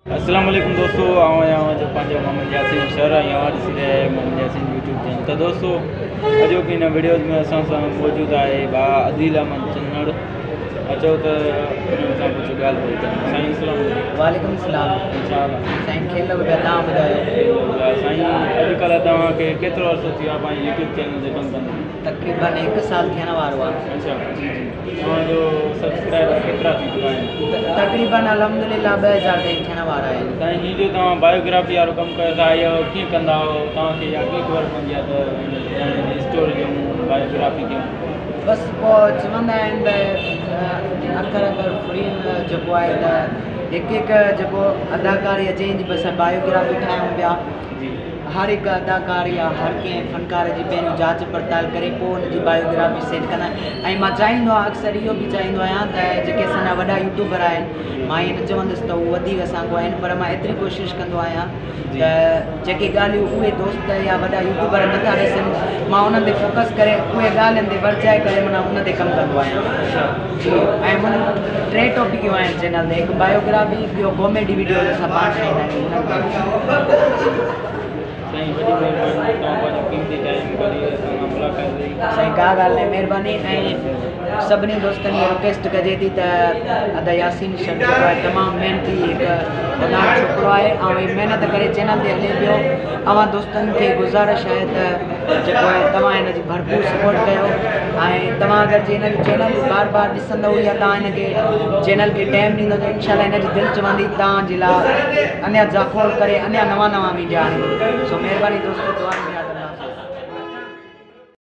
अस्सलाम वालेकुम दोस्तों, आवां जो पंहिंजो मोहम्मद यासीन शहर यहाँ ॾिसी रहे मोहम्मद यासीन यूट्यूब चैनल। तो दोस्तों अॼो की हिन वीडियो में असां सां मौजूद आहे भाउ अदील अहमद चन्नड़। अचो त उन्हनि सां कुझु ॻाल्हि ॿोल कयूं। साईं अस्सलाम वालेकुम सलाम। इंशाअल्लाह साईं खेल पिया तव्हां ॿुधायो। साईं अॼुकल्ह तव्हांखे केतिरो अर्सो थी वियो आहे पंहिंजे यूट्यूब चैनल ते कमु कंदे? तक़रीबन 1 साल थियण वारो आहे। अच्छा जी जी। तव्हांजो सब्सक्राइबर केतिरा थी चुका आहिनि? तक़रीबन अल्हम्दुलिल्लाह 2000 ताईं थियण वारा आहिनि। साईं हीअ जो तव्हां बायोग्राफी वारो कमु कयो था, इहो कीअं कंदा हो? तव्हांखे या कीअं ख़बर पवंदी आहे त स्टोरी ॾियूं बायोग्राफी कयूं? बसि पोइ चवंदा आहिनि त अखर फ्री जेको आहे त हिकु जेको अदाकारी जंहिंजी बसि बायोग्राफी ठाहियूं पिया। हर हिकु अदाकार या हर कंहिं फ़नकार जी पहिरियों जांच पड़ताल करे पोइ हुनजी बायोग्राफी सेट कंदा। ऐं मां चाहींदो आहियां, अक्सर इहो बि चाहींदो आहियां त जेके असांजा वॾा यूट्यूबर आहिनि, मां ईअं न चवंदुसि त उहे वधीक असांखां आहिनि, पर मां एतिरी कोशिशि कंदो आहियां त जेके ॻाल्हियूं उहे दोस्त या वॾा यूट्यूबर नथा ॾिसनि, मां उन्हनि ते फोकस करे उहे ॻाल्हियुनि ते वरजाए करे माना उन ते कमु कंदो आहियां। ऐं मुंहिंजो 3 टॉपिकूं आहिनि चैनल ते, हिकु बायोग्राफी, ॿियो कॉमेडी वीडियो असां पाण ठाहींदा आहियूं। साईं वॾी महिरबानी, तव्हां पंहिंजो कीमती टाइम कढी असां सां मुलाक़ात कई। साईं का ॻाल्हि न, महिरबानी। ऐं सभिनी दोस्तनि खे रिक्वेस्ट कजे थी त अदा यासीन शर्ट जेको आहे तमामु महिनती हिकु होनहारु छोकिरो आहे ऐं ही महिनत करे चैनल ते हले पियो। अवां दोस्तनि खे गुज़ारिश आहे त जेको आहे तव्हां हिन जी भरपूर सपोर्ट कयो। ऐं तव्हां अगरि जे हिन जो चैनल बार बार ॾिसंदव या तव्हां हिन खे चैनल खे टाइम ॾींदव त इनशाला हिन जी दिलि चवंदी तव्हांजे लाइ अञा जाखोड़ करे अञा नवां वीडियो आणींदो। सो महिरबानी दोस्तों, दुआ में